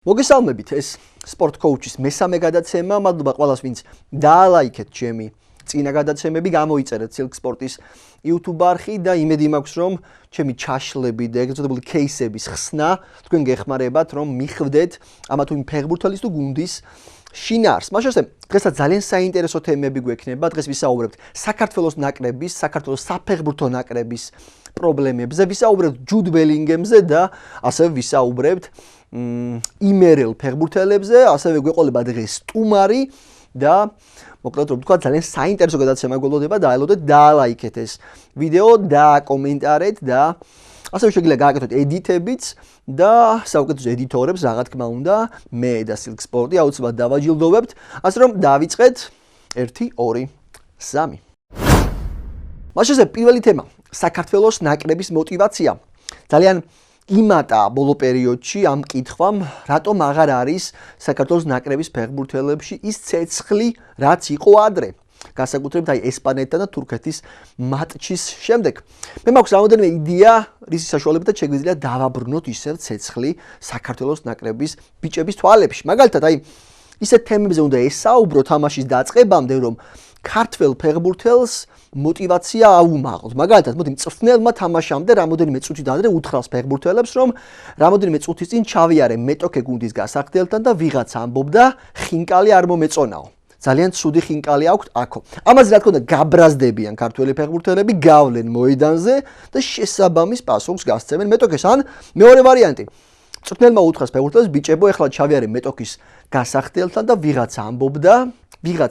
მოგესალმებით, ეს სპორტ კოუჩის მესამე გადაცემა. მადლობა ყველას, ვინც დაალაიქეთ ჩემი წინა გადაცემები, გამოიწერეთ Silk Sport-ის YouTube არხი და იმედი მაქვს, რომ ჩემი ჩაშლები და ეგრეთ წოდებული кейსების ხსნა თქვენ გეხმარებათ, რომ მიხვდეთ ამა თუ იმ ფეხბურთელის თუ გუნდის შინაარს. მაშასე, დღესაც ძალიან საინტერესო თემები გვექნება. დღეს ვისაუბრებთ საქართველოს ნაკრების, საქართველოს საფეხბურთო ნაკრების პრობლემებზე, ვისაუბრებთ ჯუდ ბელინგემზე და ასევე ვისაუბრებთ იმერელ ფეხბურთელებზე, ასევე გვეყოლება დღეს სტუმარი და მოკლედ რომ ვთქვა ძალიან საინტერესო გადაცემა გველოდება, დაელოდეთ, დაალაიქეთ ეს ვიდეო, დააკომენტარეთ და ასევე შეგიძლია გააკეთოთ ედიტებიც და საუკეთესო ედიტორებს რა თქმა უნდა, მე და Silk Sport-ი აუცილებლად დავაჯილდოვებთ, ასე რომ დავიწყეთ 1 2 3. მაშასე პირველი თემა, საქართველოს ნაკრების мотиваცია. ძალიან იმატა ბოლო პერიოდში ამ კითხვამ, რატომ აღარ არის საქართველოს ნაკრების ფეხბურთელებში ის ცეცხლი, რაც იყო ადრე. განსაკუთრებით აი ესპანეთთან და თურქეთის მატჩის შემდეგ. მე მაქვს რამოდენიმე იდეა, რის საშუალებითაც შეგვიძლია დავაბრუნოთ ისევ ცეცხლი საქართველოს ნაკრების ბიჭების თვალებში. მაგალითად, აი ისეთ თემებზე უნდა ესაუბროთ თამაშის დაწყებამდე, რომ ქართველ ფეხბურთელს мотиваცია აუმაღლოთ. მაგალითად, მოდი მწვრთნელმა თამაშამდე რამოდენიმე წუთით ადრე უთხრავს ფეხბურთელებს, რომ რამოდენიმე წუთის წინ ჩავიარე მეტოქე გუნდის გასახდელთან და ვიღაც ამბობდა, ხინკალი არ მომეწონაო. ძალიან ცუდი ხინკალი აქვს აქო. ამაზე რა თქმა უნდა გაბრაზდებიან ქართველი ფეხბურთელები, გავლენ მოედანზე და შესაბამის პასუხს გასცემენ მეტოქეს. ან მეორე ვარიანტი. მწვრთნელმა უთხრავს ფეხბურთელებს, ბიჭებო, ეხლა ჩავიარე მეტოქის გასახდელთან და ვიღაც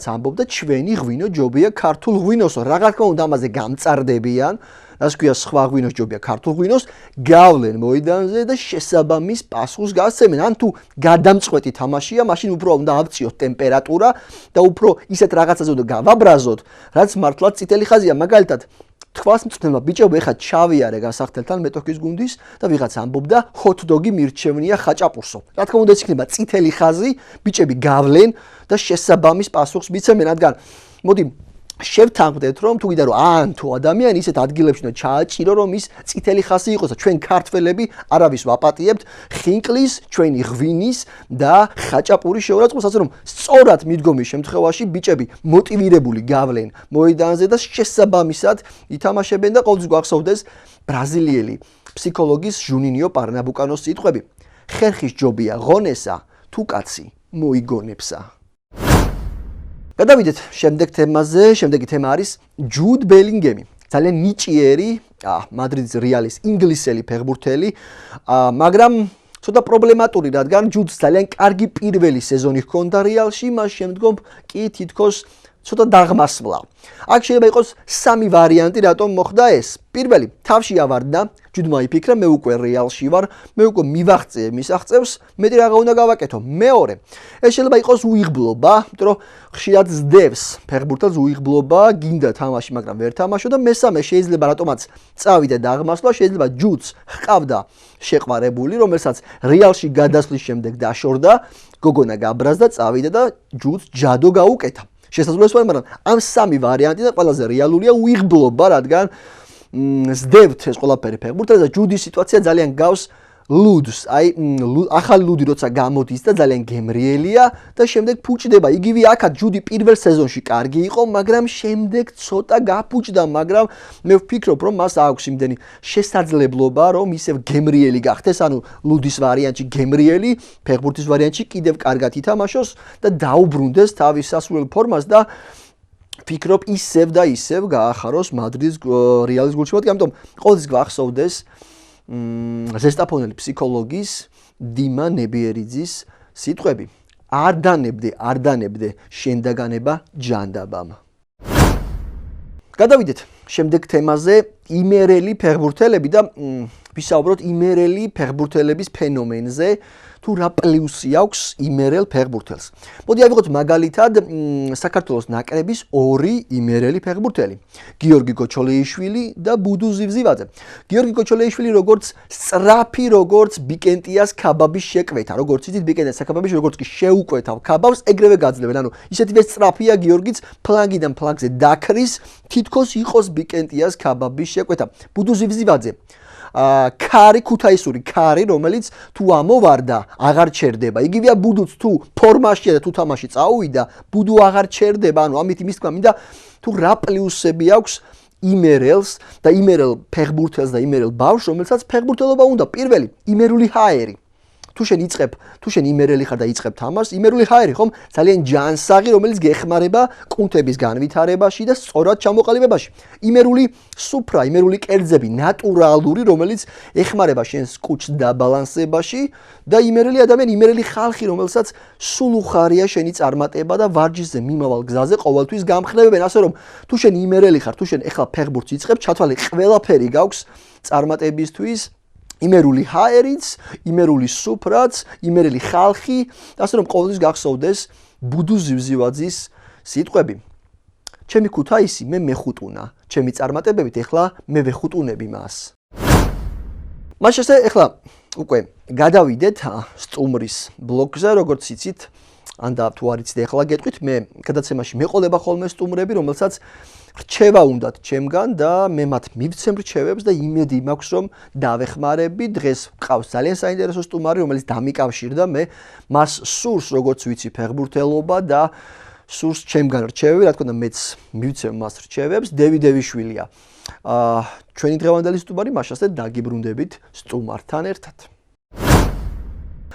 ამბობდა, ჩვენი ღვინო ჯობია ქართულ ღვინოსო. რა თქმა უნდა ამაზე გამწარდებიან, რას ქვია სხვა ღვინოს ჯობია ქართულ ღვინოს, გავლენ მოედანზე და შესაბამის პასუხს გასცემენ. ან თუ გადამწყვეტი თამაშია, მაშინ უფრო უნდა ავწიოთ ტემპერატურა და უფრო ისეთ რაღაცაზე უნდა გავაბრაზოთ, რაც მართლაც წითელი ხაზია. მაგალითად, თქვას მწვრთნელმა, ბიჭებო, ეხლა ჩავიარე გასახდელთან მეტოქის გუნდის და ვიღაც ამბობდა, ჰოთ-დოგი მირჩევნია ხაჭაპურსო. რა თქმა უნდა, ეს იქნება წითელი ხაზი, ბიჭები გავლენ და შესაბამის პასუხს მიცემენ, რადგან მოდი შევთანხმდეთ, რომ თუ გინდა რომ ან თუ ადამიანი ისეთ ადგილებში უნდა ჩააჭირო, რომ ის წითელი ხაზი იყოს და ჩვენ ქართველები არავის ვაპატიებთ ხინკლის, ჩვენი ღვინის და ხაჭაპურის შეურაცხყოფას, ასე რომ სწორად მიდგომის შემთხვევაში ბიჭები მოტივირებული გავლენ მოედანზე და შესაბამისად ითამაშებენ და ყოველთვის გვახსოვდეს ბრაზილიელი ფსიქოლოგის ჟუნინიო პარნაბუკანოს სიტყვები. ხერხის ჯობია ღონესა, თუ კაცი მოიგონებსა. გადავიდეთ შემდეგ თემაზე. შემდეგი თემა არის ჯუდ ბელინგემი. ძალიან ნიჭიერი მადრიდის რეალის ინგლისელი ფეხბურთელი, მაგრამ ცოტა პრობლემატური, რადგან ჯუდს ძალიან კარგი პირველი სეზონი ჰქონდა რეალში, მას შემდგომ კი თითქოს ცოტა დაღმასვლა. აქ შეიძლება იყოს სამი ვარიანტი, რატომ მოხდა ეს. პირველი, თავში ავარდა, ჯუდმა იფიქრა, მე უკვე რეალში ვარ, მე უკვე მივაღწიე მისაღწევს, მეტი რაღა უნდა გავაკეთო. მეორე, ეს შეიძლება იყოს უიღბლობა, იმიტომ რომ ხშირად ზდევს ფეხბურთელს უიღბლობა, გინდა თამაში, მაგრამ ვერ თამაშო და მესამე, შეიძლება რატომაც წავიდა დაღმასვლა, შეიძლება ჯუდს ჰყავდა შეყვარებული, რომელსაც რეალში გადასვლის შემდეგ დაშორდა, გოგონა გაბრაზდა, წავიდა და ჯუდს ჯადო გაუკეთა. შესაძლოა, მაგრამ ამ სამი ვარიანტიდან ყველაზე რეალურია უიღბლობა, რადგან ზდევთ ეს ყველაფერი ფეხბურთელს და ჯუდის სიტუაცია ძალიან გავს ლუდს. აი ახალი ლუდი როცა გამოდის და ძალიან გემრიელია და შემდეგ ფუჭდება. იგივე აქაც ჯუდი პირველ სეზონში კარგი იყო, მაგრამ შემდეგ ცოტა გაფუჭდა, მაგრამ მე ვფიქრობ, რომ მას აქვს იმდენი შესაძლებლობა, რომ ისევ გემრიელი გახდეს, ანუ ლუდის ვარიანტში გემრიელი, ფეხბურთის ვარიანტში კიდევ კარგად ითამაშოს და დაუბრუნდეს თავის სასურველ ფორმას და ფიქრობ ისევ და ისევ გაახაროს მადრიდის რეალის გულშემატკივარი. ამიტომ ყოველთვის გვახსოვდეს ზესტაფონელი ფსიქოლოგის დიმა ნებიერიძის სიტყვები. არ დანებდე შენ დაგანება ჯანდაბამ. გადავიდეთ შემდეგ თემაზე, იმერელი ფეხბურთელები და ვისაუბროთ იმერელი ფეხბურთელების ფენომენზე, თუ რა პლუსი აქვს იმერელ ფეხბურთელს. მოდი ავიღოთ მაგალითად საქართველოს ნაკრების ორი იმერელი ფეხბურთელი, გიორგი გოჩოლეიშვილი და ბუდუ ზივზივაძე. გიორგი გოჩოლეიშვილი როგორც სწრაფი, როგორც ბიკენტიას ქაბაბის შეკვეთა, როგორც იცით ბიკენტიას ქაბაბის როგორც კი შეუკვეთავ ქაბავს, ეგრევე გაძლევენ. ანუ ისეთივე სწრაფია გიორგიც, ფლანგიდან ფლანგზე დაქრის, თითქოს იყოს ბიკენტიას ქაბაბის შეკვეთა. ბუდუ ზივზივაძე ქარი, ქუთაისური ქარი, რომელიც თუ ამოვარდა, აღარ ჩერდება. იგივეა ბუდუც თუ ფორმაშია და თუ თამაში წაუვიდა, ბუდუ აღარ ჩერდება. ანუ ამით იმის თქმა მინდა თუ რა პლუსები აქვს იმერელს და იმერელ ფეხბურთელს და იმერელ ბავშვს, რომელსაც ფეხბურთელობა უნდა. პირველი, იმერული ჰაერი. თუ შენ იმერელი ხარ და იწყებ თამაშს, იმერული ჰაერი ხომ ძალიან ჯანსაღი, რომელიც გეხმარება კუნთების განვითარებაში და სწორად ჩამოყალიბებაში. იმერული სუფრა, იმერული კერძები, ნატურალური, რომელიც ეხმარება შენს კუჭს დაბალანსებაში და იმერელი ადამიანი, იმერელი ხალხი, რომელსაც სულ უხარია შენი წარმატება და ვარჯიშზე მიმავალ გზაზე ყოველთვის გამხნევებენ, ასე რომ თუ შენ იმერელი ხარ, თუ შენ ეხლა ფეხბურთს იწყებ, ჩათვალე ყველაფერი გაქვს წარმატებისთვის. იმერული ჰაერიც, იმერული სუფრაც, იმერელი ხალხი, ასე რომ ყოველთვის გახსოვდეს ბუდუ ზივზივაძის სიტყვები. ჩემი ქუთაისი მე მეხუტუნა, ჩემი წარმატებებით ეხლა მე ვეხუტუნები მას. მაშინ ეხლა უკვე გადავიდეთ სტუმრის ბლოგზე, როგორც იცით, ანდა თუ არ იცით ეხლა გეტყვით, მე გადაცემაში მეყოლება ხოლმე სტუმრები, რომელსაც რჩევა უნდათ ჩემგან და მე მათ მივცემ რჩევებს და იმედი მაქვს რომ დავეხმარები. დღეს მყავს ძალიან საინტერესო სტუმარი, რომელიც დამიკავშირდა მე მას სურს როგორც ვიცი ფეხბურთელობა და სურს ჩემგან რჩევები, რა თქმა უნდა მეც მივცემ მას რჩევებს. დევი დევიშვილია ჩვენი დღევანდელი სტუმარი, მაშასე დაგიბრუნდებით სტუმართან ერთად.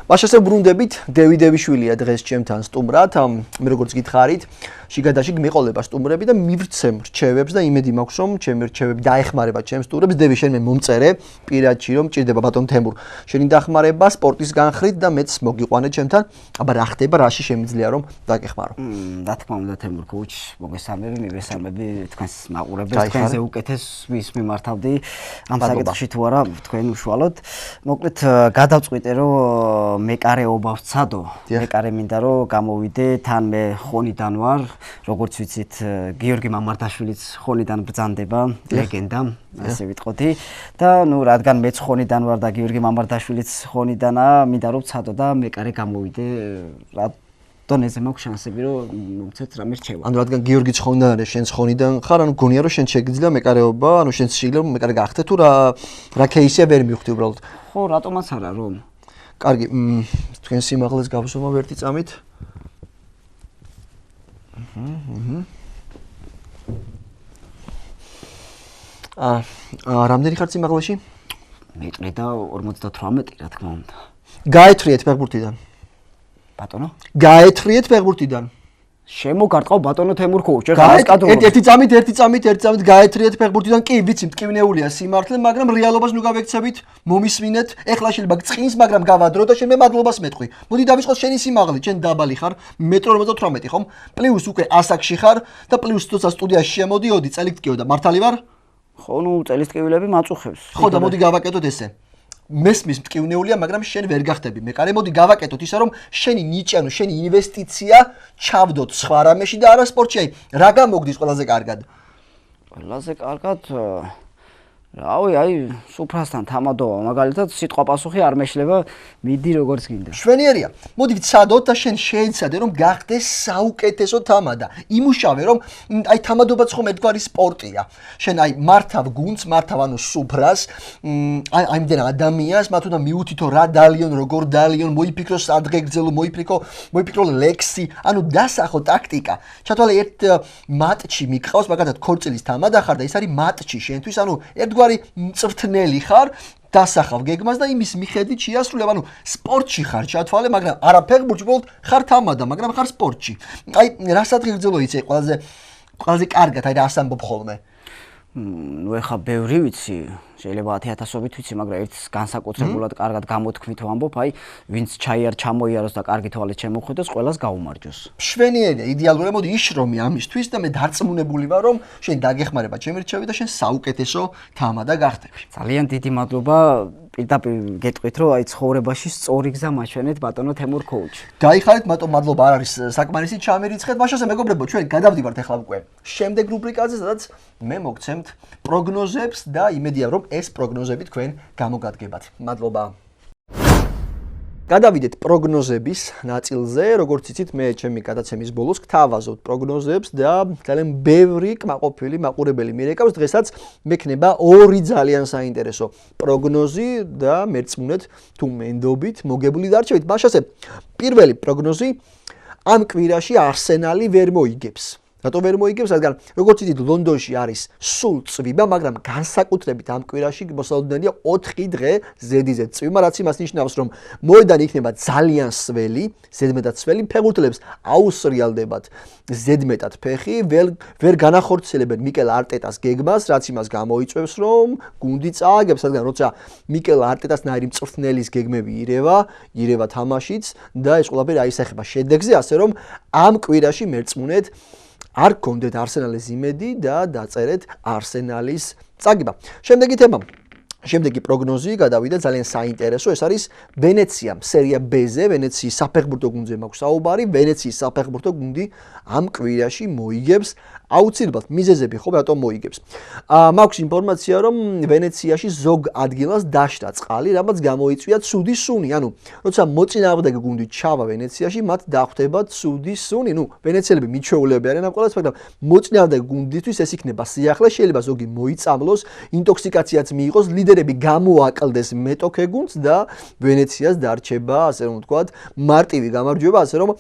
მაშასე ბრუნდებით, დევი დევიშვილია დღეს ჩემთან სტუმრად. მე როგორც გითხარით, შიგადაში მეყოლება სტუმრები და მივცემ რჩევებს და იმედი მაქვს რომ ჩემი რჩევები დაეხმარება ჩემს სტუმრებს. დევი შენ მე მომწერე პირადში რომ ჭირდება ბატონ თემურ შენი დახმარება სპორტის განხრით და მეც მოგიყვანე ჩემთან. აბა რა ხდება, რაში შემიძლია რომ დაგეხმარო? რა თქმა უნდა თემურ კოუჩ, მოგესალმები თქვენს მაყურებელს, თქვენზე უკეთეს ვის მიმართავდი ამ საკითხში თუ არა თქვენ უშუალოდ. მოკლედ გადავწყვიტე რომ მეკარეობა ვცადო. მეკარე მინდა რომ გამოვიდე, თან მე ხონიდან ვარ. როგორც ვიცით, გიორგი მამარდაშვილიც ხონიდან ბრძანდება, ლეგენდა, ასე ვიტყოდი. და ნუ რადგან მეც ხონიდან ვარ და გიორგი მამარდაშვილიც ხონიდანაა, მინდა რომ ვცადო და მეკარე გამოვიდე. რა დონეზე მაქვს შანსები რომ მომცეთ რამე რჩევა. ანუ რადგან გიორგიც ხონიდან არის, შენც ხონიდან ხარ, ანუ გონია რომ შენ შეგიძლია მეკარეობა, ანუ შენც შეიძლება მეკარე გახდე თუ რა кейსია ვერ მივხვდი უბრალოდ. ხო, რატომაც არა რომ კარგი, თქვენ სიმაღლეს გავსვამავ ერთი წამით. რამდენი ხარ სიმაღლეში? მეტრი და 58 რა თქმა უნდა. გაეთრიეთ ფეხბურთიდან. ბატონო? გაეთრიეთ ფეხბურთიდან. შემოგარტყავ ბატონო თემურ კოუჩ, ერთი წამით გაეთრიეთ ფეხბურთიდან. კი, ვიცი, მტკივნეულია სიმართლე, მაგრამ რეალობას ნუ გავექცევით, მომისმინეთ. ეხლა შეიძლება გწყინს, მაგრამ გავადრო და შენ მე მადლობას მეტყვი. მოდი დავიწყოთ შენი სიმაღლე, შენ დაბალი ხარ, 1.58 ხომ? პლუს უკვე ასაკში ხარ და პლუს თოცა სტუდიაში შემოდიოდი, წელიწადკიო და მართალი ვარ? ხო, ნუ წელიწადკივილები მაწუხებს. ხო და მოდი გავაკეთოთ ესე. მესმის მტკივნეულია, მაგრამ შენ ვერ გახდები მეკარე. მოდი გავაკეთოთ ისა, რომ შენი ნიჭი, ანუ შენი ინვესტიცია ჩავდოთ სხვა რამეში და არა სპორტში. აი, რა გამოგდის ყველაზე კარგად? ყველაზე კარგად რავი, აი, სუფრასთან თამადობა, მაგალითად, სიტყვა პასუხი არ მეშლება, მიდი როგორც გინდა. შვენიერია. მოდი ვცადოთ და შენ შეეცადე, რომ გახდეს საუკეთესო თამადა. იმუშავე, რომ აი თამადობაც ხომ ერთგვარი სპორტია. შენ აი მართავ გუნდს, მართავ ანუ სუფრას, აი იმდენ ადამიანს, მათ უნდა მიუთითო რა დალიონ, როგორ დალიონ, მოიფიქრო სადღეგრძელო, მოიფიქრო ლექსი, ანუ დასახო ტაქტიკა. ჩათვალე ერთ მატჩი მიყავს, მაგალითად, ქორწილის თამადა ხარ და ეს არის მატჩი შენთვის, ანუ ერთგვარი მწვრთნელი ხარ, დასახავ გეგმას და იმის მიხედვით შეასრულებ, ანუ სპორტში ხარ ჩათვალე, მაგრამ არა ფეხბურთში, უბრალოდ ხარ თამადა, მაგრამ ხარ სპორტში. აი, რასაც ღირძელო იცი, ყველაზე კარგად, აი რა ასამბობ ხოლმე. ნუ ეხა ბევრი ვიცი, შეიძლება 10,000-ობით ვიცი, მაგრამ ერთს განსაკუთრებულად კარგად გამოთქმით ვამბობ, აი, ვინც ჩამოიაროს და კარგი თვალით შემოხვიდოს, ყველას გაუმარჯოს. შვენიერია, იდეალურია, მოდი იშრომი ამისთვის და მე დარწმუნებული ვარ, რომ შენ დაგეხმარება ჩემი რჩევები და შენ საუკეთესო თამადა გახდები. ძალიან დიდი მადლობა. პირდაპირ გეტყვით, რომ აი ცხოვრებაში სწორი გზა მაჩვენეთ ბატონო თემურ კოუჩ. გაიხარეთ, მათო მადლობა არ არის საკმარისი ჩამერიცხეთ. მაშასე მეგობრებო, ჩვენ გადავდივართ ახლა უკვე შემდეგ რუბრიკაზე, სადაც მე მოგცემთ პროგნოზებს და იმედია, რომ ეს პროგნოზები თქვენ გამოგადგებათ. მადლობა. გადავიდეთ პროგნოზების ნაწილზე, როგორც იცით, მე ჩემი გადაცემის ბოლოს გთავაზობთ პროგნოზებს და ძალიან ბევრი კმაყოფილი მაყურებელი მირეკავს. დღესაც მექნება ორი ძალიან საინტერესო პროგნოზი და მერწმუნეთ თუ მენდობით მოგებული დარჩებით. მაშასე, პირველი პროგნოზი ამ კვირაში არსენალი ვერ მოიგებს. რატო ვერ მოიგებს? რადგან როგორც იცით, ლონდონში არის სულ წვიმა, მაგრამ განსაკუთრებით ამ კვირაში მოსალოდნელია 4 დღე ზედიზედ წვიმა, რაც იმას ნიშნავს, რომ მოედანი იქნება ძალიან სველი, ზედმეტად სველი, ფეხბურთელებს აუსრიალდებათ ზედმეტად ფეხი, ვერ განახორციელებენ მიკელ არტეტას გეგმას, რაც იმას გამოიწვევს, რომ გუნდი წააგებს, რადგან როცა მიკელ არტეტასნაირი მწვრთნელის გეგმები ირევა თამაშიც და ეს ყველაფერი აისახება შედეგზე, ასე რომ ამ კვირაში მერწმუნეთ არ გქონდეთ არსენალის იმედი და დაწერეთ არსენალის წაგება. შემდეგი თემა, შემდეგი პროგნოზი გადავიდა ძალიან საინტერესო, ეს არის ვენეცია სერია B-ზე, ვენეციის საფეხბურთო გუნდზე მაქვს საუბარი, ვენეციის საფეხბურთო გუნდი ამ კვირაში მოიგებს აუცილებლად მიზეზები ხო რატომ მოიგებს. მაქვს ინფორმაცია, რომ ვენეციაში ზოგ ადგილას დაშტა წყალი, რამაც გამოიწვია ცუდი სუნი. ანუ, როცა მოწინააღმდეგე გუნდი ჩავა ვენეციაში, მათ დახვდება ცუდი სუნი. ვენეციელები მიჩვეულები არიან ამ ყველას, მაგრამ მოწინააღმდეგე გუნდისთვის ეს იქნება სიახლე, შეიძლება ზოგი მოიწამლოს, ინტოქსიკაციაც მიიღოს, ლიდერები გამოაკლდეს მეტოქე გუნდს და ვენეციას დარჩება, ასე რომ ვთქვათ, მარტივი გამარჯვება, ასე რომ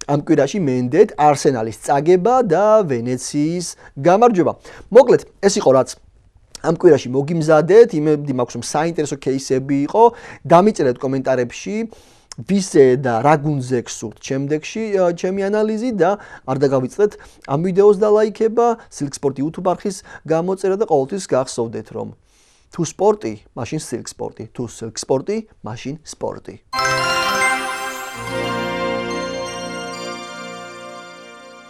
ამ კვირაში მენდეთ არსენალის წაგება და ვენეციის გამარჯვება. მოკლედ, ეს იყო რაც ამ კვირაში მოგიმზადეთ, იმედი მაქვს რომ საინტერესო кейსები იყო, დამიწერეთ კომენტარებში ვისე და რა გუნდზე გსურთ შემდეგში ჩემი ანალიზი და არ დაგავიწყდეთ ამ ვიდეოს და ლაიქება, Silk Sport YouTube არხის გამოწერა და ყოველთვის გახსოვდეთ რომ თუ სპორტი, მაშინ Silk Sport-ი, თუ Silk Sport-ი, მაშინ სპორტი.